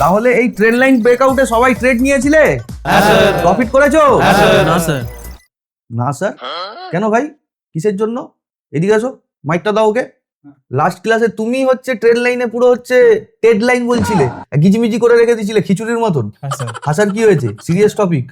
তাহলে এই trade line ব্রেকআউটে সবাই ট্রেড নিয়েছিলে? হ্যাঁ স্যার। প্রফিট করেছো? না স্যার। না স্যার? কেন ভাই, কিসের জন্য? এদিকে আসো, মাইকটা দাও ওকে। লাস্ট ক্লাসে তুমি হচ্ছে ট্রেড লাইনে পুরো হচ্ছে টেড লাইন বলছিলে, গিজিমিজি করে রেখে দিয়েছিলে খিচুড়ির মতন। হ্যাঁ স্যার। হাসার কি হয়েছে? সিরিয়াস টপিক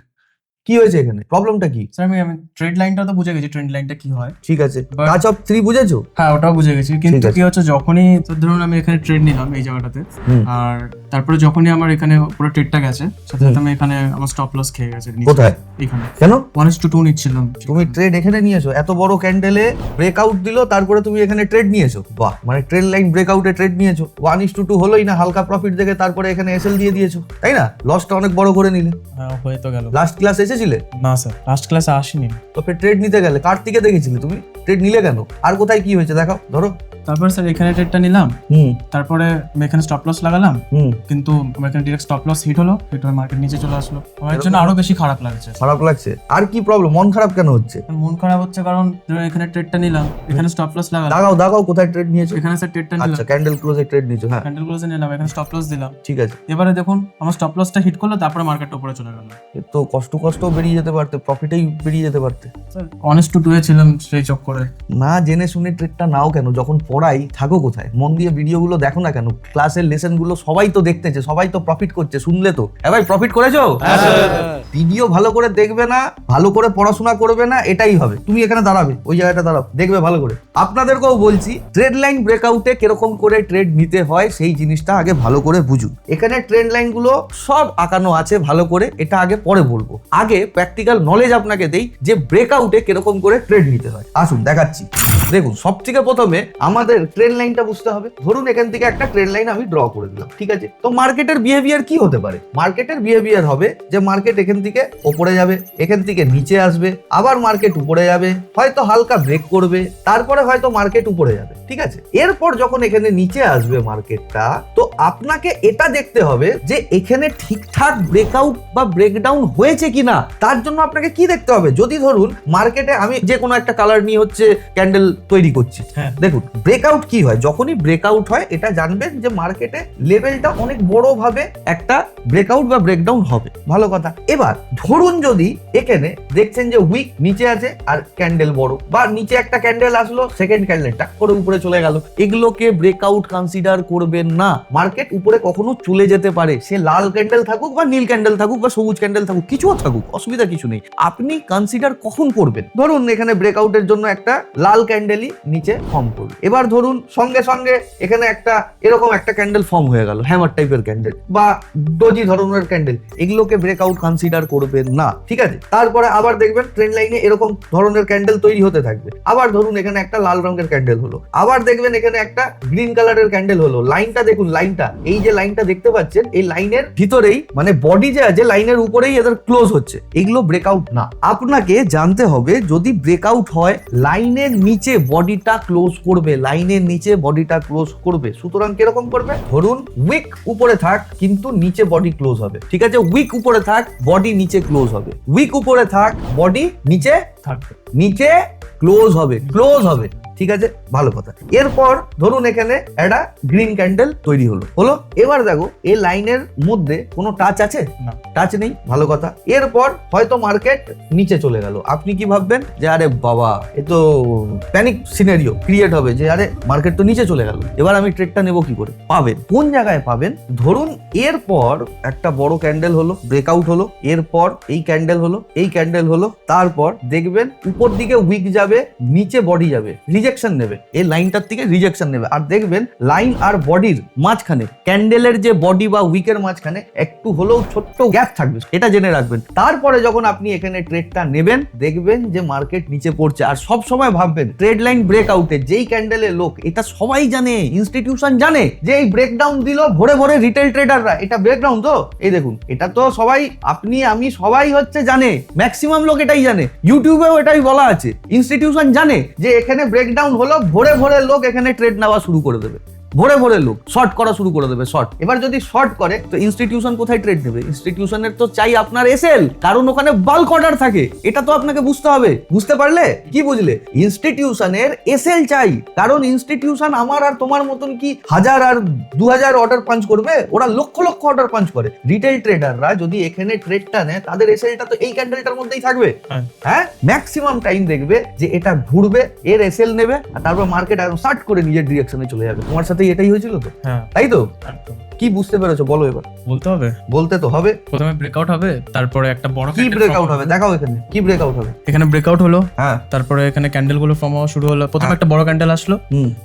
কি হয়েছে এখানে? প্রবলেমটা কি? স্যার আমি ট্রেড লাইনটা তো বুঝে গেছি, ট্রেড লাইনটা কি হয়। ঠিক আছে, But- কাজ অফ 3 বুঝেছো? হ্যাঁ ওটাও বুঝে গেছি, কিন্তু ঠিক আছে। কি হচ্ছে যখনই তো ধরুন আমি এখানে ট্রেড নিলাম এই জায়গাটাতে, হুম। আর তারপরে যখনই আমার এখানে পুরো ট্রেডটা গেছে সাথে সাথে আমি এখানে আমার স্টপ লস খেয়ে গেছে নিচে। কোথায়? এখানে কেন 1:2 নিচ্ছিলাম। তুমি ট্রেড এখানে নিয়েছো? এত বড় ক্যান্ডেলে ব্রেকআউট দিল, তারপরে তুমি এখানে ট্রেড নিয়েছো? বাহ, মানে ট্রেড লাইন ব্রেকআউটে ট্রেড নিয়েছো, 1:2 হলোই না, হালকা প্রফিট দেখে তারপরে এখানে এসএল দিয়ে দিয়েছো, তাই না? লসটা অনেক বড় করে নিলে। হ্যাঁ হয়ে তো গেল। লাস্ট ক্লাস এসেছিলে না স্যার, লাস্ট ক্লাসে আসিনি। তো ফের ট্রেড নিতে গেলে কার থেকে দেখেছিলে তুমি? ট্রেড নিলে কেন? আর কোথায় কি হয়েছে দেখাও, ধরো। তারপর স্যার এখানে ট্রেডটা নিলাম, হুম তারপরে আমি এখানে স্টপ লস লাগালাম, হুম কিন্তু আমার এখানে ডিরেক্ট স্টপ লস হিট হলো, মার্কেট নিচে চলে আসলো। আমার জন্য আরো বেশি খারাপ লাগছে। খারাপ লাগছে? আর কি প্রবলেম? মন খারাপ কেন হচ্ছে? মন খারাপ হচ্ছে কারণ ধরুন এখানে ট্রেডটা নিলাম, এখানে স্টপ লস লাগালাম, দাগাও দাগাও, কোথায় ট্রেড নিয়েছো? এখানে স্যার ট্রেডটা নিলাম, আচ্ছা, ক্যান্ডেল ক্লোজে ট্রেড নিয়েছো, হ্যাঁ ক্যান্ডেল ক্লোজে নিলাম, এখানে স্টপ লস দিলাম। ঠিক আছে। এবারে দেখুন আমার স্টপ লসটা হিট করলো, তারপরে মার্কেটটা উপরে চলে গেল। এর তো কষ্ট বেরিয়ে যেতে পারতে, প্রফিটেই বেরিয়ে যেতে পারতে। স্যার 1:2 এ ছিলাম সেই চক্করে। না জেনে শুনে ট্রেডটা নাও কেন? যখন পড়াই থাকো কোথায়? মন দিয়ে ভিডিওগুলো দেখো না কেন? ক্লাসের লেসনগুলো সবাই তো দেখতেছে, সবাই তো প্রফিট করছে, শুনলে তো। ভাই প্রফিট করেছো? ভিডিও ভালো করে দেখবে না, ভালো করে পড়াশোনা করবে না, এটাই হবে। তুমি এখানে দাঁড়াবে, ওই জায়গাটা দাঁড়াও, দেখবে ভালো করে। আপনাদেরকেও বলছি, ট্রেড লাইন ব্রেকআউটে কিরকম করে ট্রেড নিতে হয় সেই জিনিসটা আগে ভালো করে বুঝুন। এখানে ট্রেড লাইনগুলো সব আঁকানো আছে ভালো করে, এটা আগে পরে বলবো। আগে প্র্যাকটিক্যাল নলেজ আপনাকে দেই যে ব্রেকআউটে কিরকম করে ট্রেড নিতে হয়। আসুন দেখাচ্ছি। দেখুন, সব থেকে প্রথমে আমাদের ট্রেড লাইনটা বুঝতে হবে। ধরুন এখান থেকে একটা ট্রেড লাইন আমি ড্র করে দিলাম, ঠিক আছে? তো মার্কেটের বিহেভিয়ার কি হতে পারে? মার্কেটের বিহেভিয়ার হবে যে মার্কেট এখান থেকে উপরে যাবে, এখান থেকে নিচে আসবে, আবার মার্কেট উপরে যাবে, হয়তো হালকা ব্রেক করবে, তারপরে হয়তো মার্কেট উপরে যাবে, ঠিক আছে? এরপর যখন এখানে নিচে আসবে মার্কেটটা, তো আপনাকে এটা দেখতে হবে যে এখানে ঠিকঠাক ব্রেকআউট বা ব্রেকডাউন হয়েছে কিনা। তার জন্য আপনাকে কি দেখতে হবে? যদি ধরুন মার্কেটে আমি যে কোনো একটা কালার নিয়ে হচ্ছে ক্যান্ডেল তৈরি করছি, হ্যাঁ। দেখুন ব্রেকআউট কি হয়। যখনই ব্রেকআউট হয় এটা জানবেন যে মার্কেটে লেভেলটা অনেক বড় ভাবে একটা ব্রেকআউট বা ব্রেকডাউন হবে, ভালো কথা। এবার ধরুন যদি এখানে দেখছেন যে উইক নিচে আছে আর ক্যান্ডেল বড়, বা নিচে একটা ক্যান্ডেল আসলো, সেকেন্ড ক্যান্ডেলটা করে উপরে চলে গেল, এগুলোকে ব্রেকআউট কনসিডার করবেন না। মার্কেট উপরে কখনো চলে যেতে পারে, সে লাল ক্যান্ডেল থাকুক বা নীল ক্যান্ডেল থাকুক বা সবুজ ক্যান্ডেল থাকুক, কিছুও থাকুক, অসুবিধা কিছু নেই। আপনি কনসিডার কখন করবেন? ধরুন এখানে ব্রেকআউটের জন্য একটা লাল ক্যান্ডেলই নিচে ফর্ম করবে। এবার ধরুন সঙ্গে সঙ্গে এখানে একটা এরকম একটা ক্যান্ডেল ফর্ম হয়ে গেল, হ্যামার টাইপের ক্যান্ডেল বা ডোজি ধরনের ক্যান্ডেল, এগুলোকে ব্রেকআউট কনসিডার করবেন না, ঠিক আছে? তারপরে আবার দেখবেন ট্রেন্ড লাইনে এরকম ধরনের ক্যান্ডেল তৈরি হতে থাকবে। আবার ধরুন এখানে একটা লাল রঙের ক্যান্ডেল হলো, আবার দেখবেন এখানে একটা গ্রিন কালারের ক্যান্ডেল হলো। লাইনটা দেখুন, লাইনটা, এই যে লাইনটা দেখতে পাচ্ছেন, এই লাইনের ভিতরেই মানে বডি যে আছে লাইনের উপরেই এদের ক্লোজ হচ্ছে, এগুলো ব্রেকআউট না। আপনাকে জানতে হবে যদি ব্রেকআউট হয় লাইনের নিচে বডিটা ক্লোজ করবে, লাইনের নিচে বডিটা ক্লোজ করবে। সুতরাং কিরকম করবে? ধরুন উইক উপরে থাক কিন্তু নিচে বডি ক্লোজ হবে, ঠিক আছে? উইক উপরে থাক, বডি নিচে ক্লোজ হবে, উইক উপরে থাক, বডি নিচে থাকবে, নিচে ক্লোজ হবে, ক্লোজ হবে, ঠিক আছে? ভালো কথা। এরপর ধরুন এখানে একটা গ্রিন ক্যান্ডেল তৈরি হলো। এবার দেখো এই লাইনের মধ্যে কোনো টাচ আছে? না। টাচ নেই, ভালো কথা। এরপর হয়তো মার্কেট নিচে চলে গেল, আপনি কি ভাববেন? যে আরে বাবা, এ তো প্যানিক সিনারিও ক্রিয়েট হবে যে আরে মার্কেট তো নিচে চলে গেল, এবার আমি ট্রেডটা নেব কি করে? পাবেন কোন জায়গায় পাবেন? ধরুন এরপর একটা বড় ক্যান্ডেল হলো, ব্রেকআউট হলো, এরপর এই ক্যান্ডেল হলো, এই ক্যান্ডেল হলো, তারপর দেখবেন উপর দিকে উইক যাবে, নিচে বডি যাবে, রিজেকশন নেবে, এই লাইনটার থেকে রিজেকশন নেবে। আর দেখবেন লাইন আর বডির মাঝখানে, ক্যান্ডেলের যে বডি বা উইকের মাঝখানে একটু হলেও ছোট্ট গ্যাপ থাকবে, এটা জেনে রাখবেন। তারপরে যখন আপনি এখানে ট্রেডটা নেবেন দেখবেন যে মার্কেট নিচে পড়ছে। আর সব সময় ভাববেন ট্রেড লাইন ব্রেকআউটে যেই ক্যান্ডেলের লোক, এটা সবাই জানে, ইনস্টিটিউশন জানে যে এই ব্রেকডাউন দিল ভরে ভরে রিটেল ট্রেডাররা, এটা ব্রেকডাউন তো এই দেখুন, এটা তো সবাই, আপনি আমি সবাই হচ্ছে জানে, ম্যাক্সিমাম লোক এটাই জানে, ইউটিউবেও এটাই বলা আছে, ইনস্টিটিউশন জানে যে এখানে ব্রেকডাউন হলো, ভরে ভরে লোক এখানে ট্রেড নেওয়া শুরু করে দেবে। ভরে ভরে লোক শর্ট করা শুরু করে দেবে শর্ট। এবার যদি শর্ট করে তো ইনস্টিটিউশন কোথায় ট্রেড নেবে? ইনস্টিটিউশনের তো চাই আপনার এসএল, কারণ ওখানে বাল্ক অর্ডার থাকে। এটা তো আপনাকে বুঝতে হবে। বুঝতে পারলে? কি বুঝলে? ইনস্টিটিউশনের এসএল চাই, কারণ ইনস্টিটিউশন আমার আর তোমার মতন কি 1000 আর 2000 অর্ডার পাঞ্চ করবে? ওরা লক্ষ লক্ষ অর্ডার পাঞ্চ করে। রিটেল ট্রেডাররা যদি এখানে ট্রেডটা নেয়, তাদের এসএলটা তো এই ক্যান্ডেলটার মধ্যেই থাকবে। হ্যাঁ, ম্যাক্সিমাম টাইম দেখবে যে এটা ঘুরবে, এর এসএল নেবে, আর তারপর মার্কেট একদম স্টার্ট করে নিজের ডিরেকশনে চলে যাবে। তোমার সাথে এটাই হয়েছিল তো? তাই তো? কি বুঝতে পেরেছো বলো এবার? বলতে হবে, বলতে তো হবে। প্রথমে ব্রেকআউট হবে, তারপরে একটা বড় কি ব্রেকআউট হবে দেখাও এখানে। কি ব্রেকআউট হবে? এখানে ব্রেকআউট হলো, হ্যাঁ, তারপরে এখানে ক্যান্ডেল গুলো ফর্ম হওয়া শুরু হলো। প্রথমে একটা বড় ক্যান্ডেল আসলো,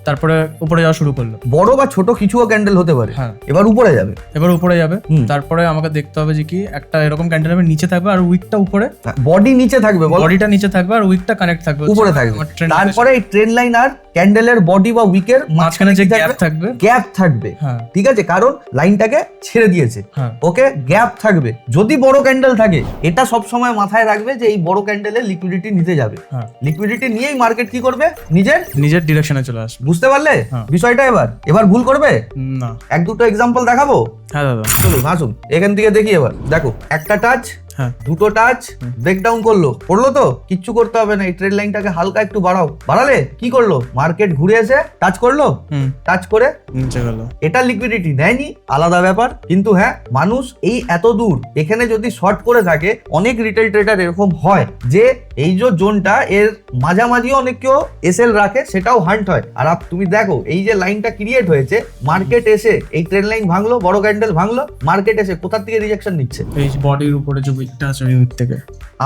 তারপরে উপরে যাওয়া শুরু করলো। বড় বা ছোট কিছুও ক্যান্ডেল হতে পারে। হ্যাঁ, এবার উপরে যাবে, এবার উপরে যাবে। তারপরে আমাকে দেখতে হবে যে কি একটা এরকম ক্যান্ডেল হবে, নিচে থাকবে আর উইকটা উপরে, বডি নিচে থাকবে, বডিটা নিচে থাকবে আর উইকটা কানেক্ট থাকবে উপরে থাকবে। তারপরে এই ট্রেন লাইন আর ক্যান্ডেলের বডি বা উইকের মাঝখানে যে গ্যাপ থাকবে, গ্যাপ থাকবে। হ্যাঁ, ঠিক আছে, কারণ লাইনটাকে ছেড়ে দিয়েছে। ওকে, গ্যাপ থাকবে। যদি বড় ক্যান্ডেল থাকে, এটা সব সময় মাথায় রাখবে যে এই বড় ক্যান্ডেলে লিকুইডিটি নিতে যাবে। লিকুইডিটি নিয়েই মার্কেট কি করবে? নিজের ডিরেকশনে চলে আসবে। বুঝতে পারলে বিষয়টা? এবার ভুল করবে না। এক দুটো এক্সাম্পল দেখাবো। হ্যাঁ দাদা, চলুন আসুন এখান থেকে দেখি। এবার দেখো, একটা টাচ, দুটো টাচ, ব্রেকডাউন করলো তো কিচ্ছু করতে হবে না। এই ট্রেড লাইনটাকে হালকা একটু বাড়ালে কি করলো? মার্কেট ঘুরে এসে টাচ করলো, টাচ করে নিচে গেল। এটা লিকুইডিটি নেয়নি, আলাদা ব্যাপার। কিন্তু হ্যাঁ, মানুষ এই এত দূর এখানে যদি শর্ট করে থাকে, অনেক রিটেল ট্রেডার এরকম হয় যে এই যে জোনটা এর মাঝামাঝি অনেক কেউ এসএল রাখে, সেটাও হান্ট হয়। আর তুমি দেখো এই যে লাইনটা ক্রিয়েট হয়েছে, মার্কেট এসে এই ট্রেড লাইন ভাঙলো, বড় ক্যান্ডেল ভাঙলো, মার্কেট এসে কোথা থেকে রিজেকশন নিচ্ছে? এই বডির উপরে যে উইকটা আছে ওই উইক থেকে।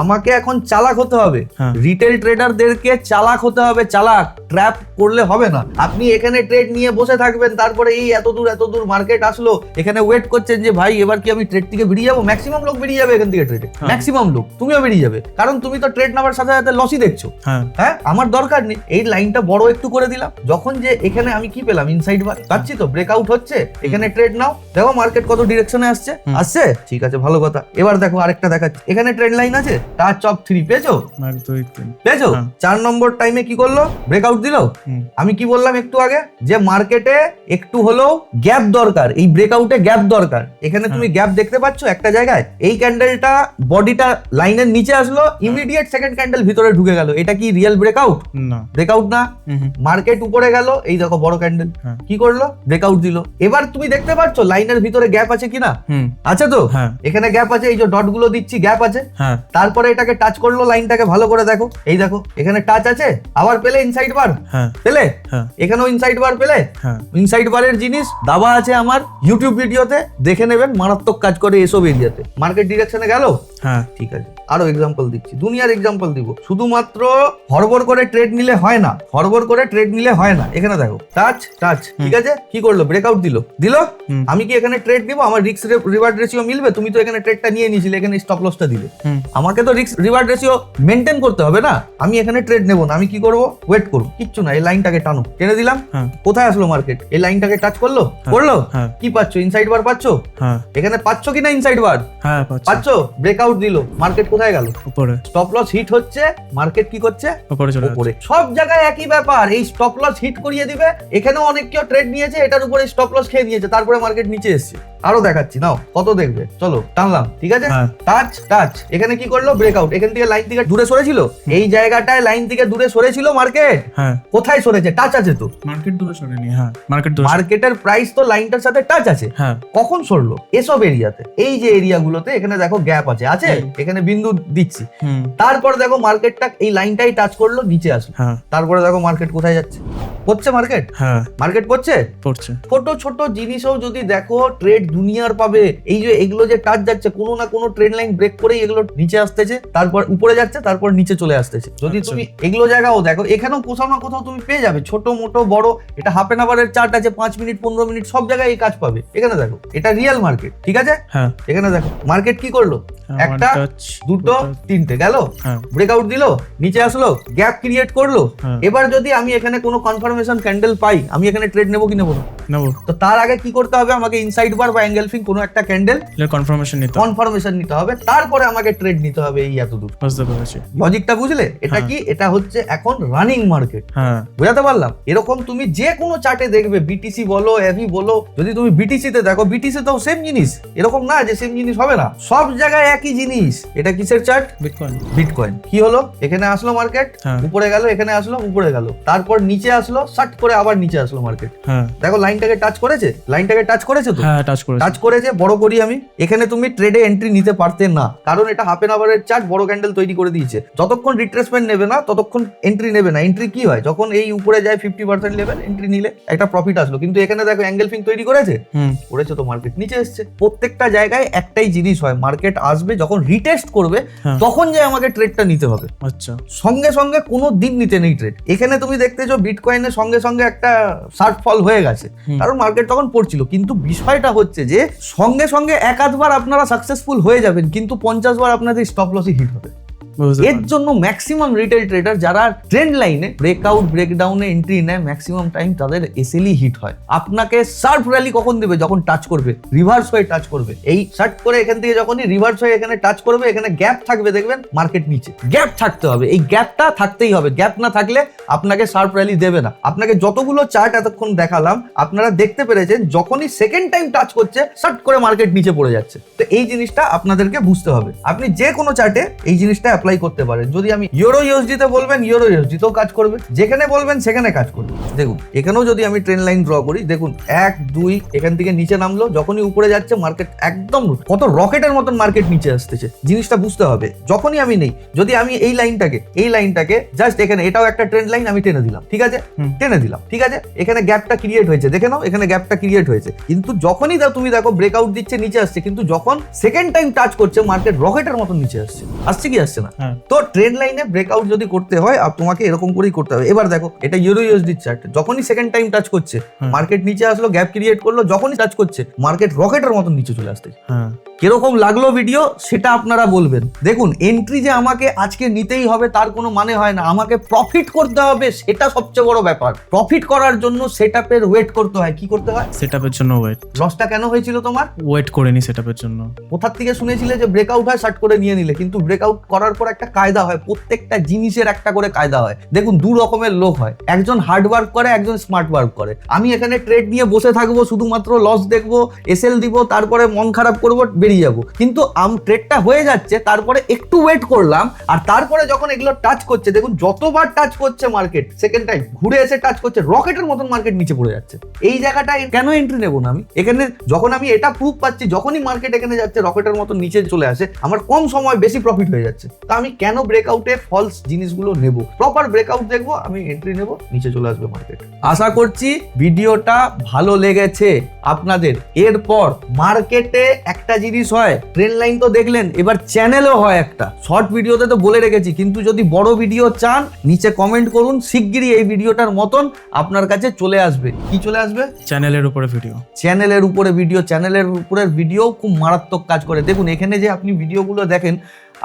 আমাকে এখন চালাক হতে হবে, রিটেল ট্রেডারদেরকে চালাক হতে হবে। চালাক, ট্র্যাপ করলে হবে না। আপনি এখানে ট্রেড নিয়ে বসে থাকবেন, তারপরে এই এত দূর মার্কেট আসলো, এখানে ওয়েট করছেন যে ভাই এবার কি আমি ট্রেড থেকে বেরিয়ে যাবো? ম্যাক্সিমাম লোক বেরিয়ে যাবে এখান থেকে ট্রেডে, ম্যাক্সিমাম লোক। তুমিও বেরিয়ে যাবে, কারণ তুমি তো ট্রেড নেওয়ার সাথে সাথে লসই দেখছো। হ্যাঁ, আমার দরকার নেই। এই লাইনটা বড় একটু করে দিলাম, যখন যে এখানে আমি কি পেলাম? ইনসাইড বার পাচ্ছি তো, ব্রেকআউট হচ্ছে, এখানে ট্রেড নাও। দেখো মার্কেট কত ডিরেকশনে আসছে। ঠিক আছে, ভালো কথা। এবার দেখো আরেকটা দেখাচ্ছি। এখানে ট্রেড লাইন আছে, টাচ অফ 3 পেয়েছো? 4 নম্বর টাইমে কি করলো? ব্রেকআউট দিল। আমি কি বললাম একটু আগে? যে মার্কেটে একটু হলেও গ্যাপ দরকার, এই ব্রেকআউটে গ্যাপ দরকার। এখানে তুমি গ্যাপ দেখতে পাচ্ছ একটা জায়গায়। এই ক্যান্ডেলটা বডিটা লাইনের নিচে আসলো, ইমিডিয়েট সেকেন্ড ক্যান্ডেল ভিতরে ঢুকে গেল। এটা কি রিয়েল ব্রেকআউট? না, ব্রেকআউট না। মার্কেট উপরে গেল, এই দেখো বড় ক্যান্ডেল কি করলো? ব্রেকআউট দিল। এবার তুমি দেখতে পাচ্ছ লাইনের ভিতরে গ্যাপ আছে কিনা? আছে তো, এখানে গ্যাপ আছে। এই যে ডট গুলো দিচ্ছি, গ্যাপ আছে। তারপরে এটাকে টাচ করলো, লাইনটাকে ভালো করে দেখো। এই দেখো এখানে টাচ আছে, আবার পেলে ইনসাইড বার, পেলে এখানেও ইনসাইড বার পেলে। ইনসাইড বারের জিনিস দাবা আছে আমার ইউটিউব ভিডিওতে, দেখে নেবেন। মারাত্মক কাজ করে এসব এরিয়াতে। মার্কেট ডিরেকশনে গেল। ঠিক আছে, আরো এক্সাম্পল দিচ্ছি, দুনিয়ার এক্সাম্পল দিব। শুধুমাত্র হড়বড় করে ট্রেড নিলে হয় না, হড়বড় করে ট্রেড নিলে হয় না। এখানে দেখো টাচ, ঠিক আছে, কি করলো? ব্রেকআউট দিল। আমি কি এখানে ট্রেড দিব? আমার রিস্ক রিওয়ার্ড রেশিও মিলবে? তুমি তো এখানে ট্রেডটা নিয়ে নিয়েছিলে, এখানে স্টপ লসটা দিলে। আমাকে তো রিস্ক রিওয়ার্ড রেশিও মেনটেন করতে হবে না? আমি এখানে ট্রেড নেবো না। আমি কি করবো? ওয়েট করবো। কিচ্ছু না, এই লাইনটাকে টানো, টেনে দিলাম। কোথায় আসলো মার্কেট? এই লাইনটাকে টাচ করলো। কি পাচ্ছ? ইনসাইড বার পাচ্ছ? এখানে পাচ্ছ কিনা ইনসাইড বার? পাচ্ছ। ব্রেকআউট দিল, মার্কেট কোথায় গেল? উপরে। স্টপ লস হিট হচ্ছে, মার্কেট কি করছে? উপরে। সব জায়গায় একই ব্যাপার। এই স্টপ লস হিট করিয়ে দিবে। এখানেও অনেক কেউ ট্রেড নিয়েছে, এটার উপরে স্টপ লস খেয়ে নিয়েছে, তারপরে মার্কেট নিচে এসছে। আরো দেখাচ্ছি, নাও কত দেখবে। চলো টানলাম, ঠিক আছে। টাচ, এখানে কি করলো? ব্রেকআউট। এখান থেকে লাইন থেকে দূরে সরেছিল, এই জায়গাটায় লাইন থেকে দূরে সরেছিল মার্কেট। কোথায় সরেছে? টাচ আছে তো। মার্কেট দূরে সরেনি। মার্কেটের প্রাইস তো লাইনটার সাথে টাচ আছে। কখন সরলো? এসব এরিয়াতে, এই যে এরিয়াগুলোতে এখানে দেখো গ্যাপ আছে, এখানে বিন্দু দিচ্ছি। তারপর দেখো মার্কেটটা এই লাইনটাই টাচ করলো, নিচে আসলো। তারপরে দেখো মার্কেট কোথায় যাচ্ছে? পড়ছে মার্কেট। মার্কেট পড়ছে। ছোট ছোট জিনিসও যদি দেখো, ট্রেড দুনিয়ার পাবে। এই যে এগুলো যে টাচ যাচ্ছে, কোনো না কোনো ট্রেড লাইন ব্রেক করেই এগুলো নিচে আসতেছে, তারপর উপরে যাচ্ছে, তারপর নিচে চলে আসতেছে। যদি তুমি এগুলো জায়গাও দেখো, এখানেও কোথাও না কোথাও তুমি পেয়ে যাবে, ছোট মোটো বড়। এটা হাফ এন আওয়ারের চার্ট আছে, 5 মিনিট 15 মিনিট সব জায়গায় এই কাজ পাবে। এখানে দেখো, এটা রিয়েল মার্কেট, ঠিক আছে। এখানে দেখো মার্কেট কি করলো? একটা, দুটো, তিনটে গেল, ব্রেকআউট দিল, নিচে আসলো, গ্যাপ ক্রিয়েট করলো। এবার যদি আমি এখানে কোনো কনফার্মেশন ক্যান্ডেল পাই, আমি এখানে ট্রেড নেবো কি নেবো না? তো তার আগে কি করতে হবে? আমাকে ইনসাইড বার বা এঙ্গেলফিং কোনো একটা ক্যান্ডেল কনফার্মেশন নিতে কনফার্মেশন নিতে হবে, তারপরে আমাকে ট্রেড নিতে হবে, এই এত দূর। বুঝতে পেরেছি। লজিকটা বুঝলে? এটা হ্যাঁ। কি, এটা হচ্ছে এখন রানিং মার্কেট। হ্যাঁ বুঝাতে পারলাম? এরকম তুমি যে কোনো চার্টে দেখবে, বিটিসি বলো এভি বলো, যদি তুমি বিটিসি তে দেখো, বিটিসি তো সেম জিনিস, এরকম না যে সেম জিনিস হবে না, সব জায়গায় একই জিনিস। এটা কিসের চার্ট? বিটকয়েন। বিটকয়েন। কি হলো, এখানে আসলো মার্কেট, হ্যাঁ। উপরে গেল, এখানে আসলো, উপরে গেল, তারপর নিচে আসলো, শার্ট করে আবার নিচে আসলো মার্কেট। হ্যাঁ দেখো লাইনটাকে টাচ করেছে, লাইনটাকে টাচ করেছে তো, হ্যাঁ টাচ করেছি। টাচ করেছে। বড় করি আমি, এখানে তুমি ট্রেডে এন্ট্রি নিতে পারতে না, কারণ এটা হাফ এন আওয়ারের চার্ট, বড় ক্যান্ডেল তৈরি করে দিয়েছে। যতক্ষণ রিট্রেসমেন্ট নেবে না ততক্ষণ এন্ট্রি নেবে না। এন্ট্রি কি হয়, যখন এই উপরে যায় 50% লেভেল, এন্ট্রি নিলে একটা প্রফিট আসলো। কিন্তু এখানে দেখো অ্যাঙ্গেলফিং তৈরি করেছে, করেছে তো মার্কেট নিচে এসছে। প্রত্যেকটা জায়গায় একটাই জিনিস হয়, মার্কেট আসবে যখন রিটেস্ট করবে, হ্যাঁ। তখন যে আমাকে ট্রেডটা নিতে হবে। আচ্ছা। সঙ্গে সঙ্গে কোনো দিন নিতে নেই ট্রেড। এখানে তুমি দেখতেছো বিটকয়েনের সঙ্গে সঙ্গে একটা শার্ট ফল হয়ে গেছে, কারণ মার্কেট তখন পড়ছিল। কিন্তু বিষয়টা হচ্ছে যে সঙ্গে সঙ্গে এক আধবার আপনারা সাকসেসফুল হয়ে যাবেন, কিন্তু 50 বার আপনাদের স্টপ লসই হিট হবে। এর জন্য ম্যাক্সিমাম রিটেল ট্রেডার যারা ট্রেন্ড লাইনে ব্রেকআউট ব্রেকডাউনে এন্ট্রি নেয়, ম্যাক্সিমাম টাইম তাদের এসএলই হিট হয়। আপনাকে শার্প র্যালি কখন দেবে, যখন টাচ করবে, রিভার্স হয়ে টাচ করবে। এই শার্ট করে এখান থেকে যখনই রিভার্স হয়ে এখানে টাচ করবে, এখানে গ্যাপ থাকবে, দেখবেন মার্কেট নিচে। গ্যাপ থাকতে হবে, এই গ্যাপটা থাকতেই হবে। গ্যাপ না থাকলে আপনাকে শার্প র্যালি দেবে না। আপনাকে যতগুলো চার্ট এতক্ষণ দেখালাম, আপনারা দেখতে পেরেছেন যখনই সেকেন্ড টাইম টাচ করছে, শার্ট করে মার্কেট নিচে পড়ে যাচ্ছে। তো এই জিনিসটা আপনাদেরকে বুঝতে হবে। আপনি যে কোনো চার্টে এই জিনিসটা অ্যাপ্লাই করতে পারেন। যদি আমি ইউরো ইউএসডি তে বলবেন, ইউরো ইউএসডি তেও কাজ করবে, যেখানে বলবেন সেখানে কাজ করবে। দেখুন এখানেও যদি আমি ট্রেন লাইন ড্র করি, দেখুন 1 2 এখান থেকে নিচে নামলো, যখনই উপরে যাচ্ছে মার্কেট একদম কত রকেটের মতন মার্কেট নিচে আসতেছে। জিনিসটা বুঝতে হবে। যখনই আমি নেই, যদি আমি এই লাইনটাকে জাস্ট এখানে, এটাও একটা ট্রেন্ড লাইন, আমি টেনে দিলাম, ঠিক আছে, টেনে দিলাম, ঠিক আছে, এখানে গ্যাপটা ক্রিয়েট হয়েছে, দেখে নাও এখানে গ্যাপটা ক্রিয়েট হয়েছে। কিন্তু যখনই তুমি দেখো ব্রেকআউট দিচ্ছে, নিচে আসছে, কিন্তু যখন সেকেন্ড টাইম টাচ করছে, মার্কেট রকেটের মতন নিচে আসছে। আসছে কি আসছে না? তো ট্রেন্ড লাইনে ব্রেকআউট যদি করতে হয়, তোমাকে এরকম করেই করতে হবে। এবার দেখো এটা ইউরো ইউএসডি চার্ট, যখনই সেকেন্ড টাইম টাচ করছে, মার্কেট নিচে আসলো, গ্যাপ ক্রিয়েট করলো, যখনই টাচ করছে মার্কেট রকেটের মতন নিচে চলে আসছে। কিরকম লাগলো ভিডিও সেটা আপনারা বলবেন। দেখুন এন্ট্রি যে আমাকে আজকে নিতেই হবে তার কোনো মানে হয় না, আমাকে প্রফিট করতে হবে, সেটা সবচেয়ে বড় ব্যাপার। প্রফিট করার জন্য সেটআপের ওয়েট করতে হয়। কি করতে হয়? সেটআপের জন্য ওয়েট। লসটা কেন হয়েছিল তোমার? ওয়েট করেনি সেটআপের জন্য। কোথার থেকে শুনেছিলে যে ব্রেকআউট হয় শার্ট করে নিয়ে নিলে? কিন্তু ব্রেকআউট করার পর একটা কায়দা হয়, প্রত্যেকটা জিনিসের একটা করে কায়দা হয়। দেখুন দু রকমের লোক হয়, একজন হার্ড ওয়ার্ক করে, একজন স্মার্ট ওয়ার্ক করে। আমি এখানে ট্রেড নিয়ে বসে থাকবো, শুধুমাত্র লস দেখবো, এসএল দিব, তারপরে মন খারাপ করবো, বেরিয়ে যাবো। কিন্তু ট্রেডটা হয়ে যাচ্ছে, তারপরে একটু ওয়েট করলাম, আর তারপরে যখন এগুলো টাচ করছে, দেখুন যতবার টাচ করছে মার্কেট, সেকেন্ড টাইম ঘুরে এসে টাচ করছে, রকেটের মতন মার্কেট নিচে পড়ে যাচ্ছে। এই জায়গাটায় কেন এন্ট্রি নেবো না আমি? এখানে যখন আমি এটা প্রুফ পাচ্ছি, যখনই মার্কেট এখানে যাচ্ছে রকেটের মতন নিচে চলে আসে, আমার কম সময় বেশি প্রফিট হয়ে যাচ্ছে। তা আমি কেন ব্রেকআউটে ফলস জিনিসগুলো নেব? প্রপার ব্রেকআউট দেখবো, আমি এন্ট্রি নেব, নিচে চলে আসবে মার্কেট। আশা করছি ভিডিওটা ভালো লেগেছে আপনাদের। এরপর মার্কেটে একটা জিনিস হয়, ট্রেন্ড লাইন তো দেখলেন, এবার চ্যানেলও হয় একটা। শর্ট ভিডিওতে তো বলে রেখেছি, কিন্তু যদি বড় ভিডিও চান নিচে কমেন্ট করুন, শিগগিরই এই ভিডিওটার মতন আপনার কাছে চলে আসবে। কি চলে আসবে? চ্যানেলের উপরে ভিডিও। চ্যানেলের উপরে ভিডিও। চ্যানেলের উপরের ভিডিও খুব মারাত্মক কাজ করে। দেখুন এখানে যে আপনি ভিডিওগুলো দেখেন,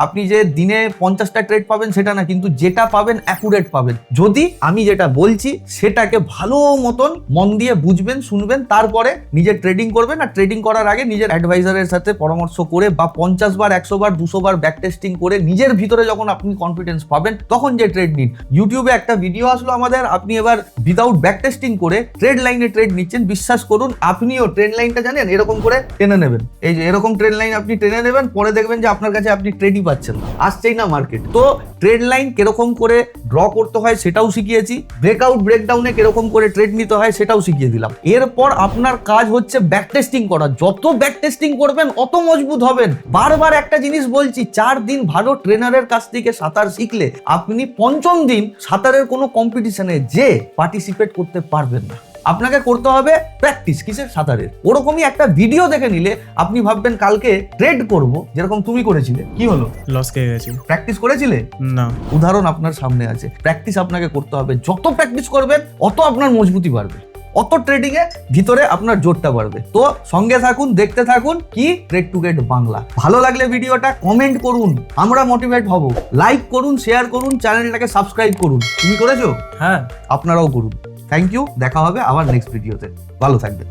আপনি যে দিনে 50টা ট্রেড পাবেন সেটা না, কিন্তু যেটা পাবেন অ্যাকুরেট পাবেন। যদি আমি যেটা বলছি সেটাকে ভালো মতন মন দিয়ে বুঝবেন, শুনবেন, তারপরে নিজের ট্রেডিং করবেন। আর ট্রেডিং করার আগে নিজের অ্যাডভাইজারের সাথে পরামর্শ করে, বা 50 বার 100 বার 200 বার ব্যাক টেস্টিং করে নিজের ভিতরে যখন আপনি কনফিডেন্স পাবেন, তখন যে ট্রেড নিন। ইউটিউবে একটা ভিডিও আসলো আমাদের, আপনি এবার উইদাউট ব্যাক টেস্টিং করে ট্রেড লাইনে ট্রেড নিচ্ছেন। বিশ্বাস করুন আপনিও ট্রেড লাইনটা জানেন, এরকম করে টেনে নেবেন। এই যে এরকম ট্রেড লাইন আপনি টেনে নেবেন, পরে দেখবেন যে আপনার কাছে আপনি ট্রেডই পাচ্ছেন না, আসছেই না মার্কেট। তো ট্রেড লাইন কিরকম করে ড্র করতে হয় সেটাও শিখিয়েছি, ব্রেকআউট ব্রেকডাউনে কিরকম করে ট্রেড নিতে হয় সেটাও শিখিয়ে দিলাম। এরপর আপনার কাজ হচ্ছে ব্যাক টেস্টিং করা। যত ব্যাক টেস্টিং করবেন অত মজবুত হবেন। বারবার একটা জিনিস বলছি, 4 দিন ভালো ট্রেনারের কাছ থেকে সাঁতার শিখলে আপনি 5ম দিন সাঁতারের কোনো কম্পিটিশনে যে পার্টিসিপেট করতে পারবেন না। আপনাকে করতে হবে প্র্যাকটিস। কিসের? সাঁতারের। ওরকমই একটা ভিডিও দেখে নিলে আপনি ভাববেন কালকে ট্রেড করব, যেরকম তুমি করেছিলে। কি হলো? লস খেয়ে গেছি। প্র্যাকটিস করেছিলে না। উদাহরণ আপনার সামনে আছে। প্র্যাকটিস আপনাকে করতে হবে। যত প্র্যাকটিস করবেন অত আপনার মজবুতি বাড়বে, অত ট্রেডিং এ ভিতরে আপনার জোরটা বাড়বে। তো সঙ্গে থাকুন, দেখতে থাকুন কি ট্রেড টু গেট বাংলা। ভালো লাগলে ভিডিওটা কমেন্ট করুন, আমরা মোটিভেট হব। লাইক করুন, শেয়ার করুন, চ্যানেলটাকে সাবস্ক্রাইব করুন। তুমি করেছো? হ্যাঁ, আপনারাও করুন। Thank you. দেখা হবে আবার নেক্সট ভিডিওতে। ভালো থাকবেন।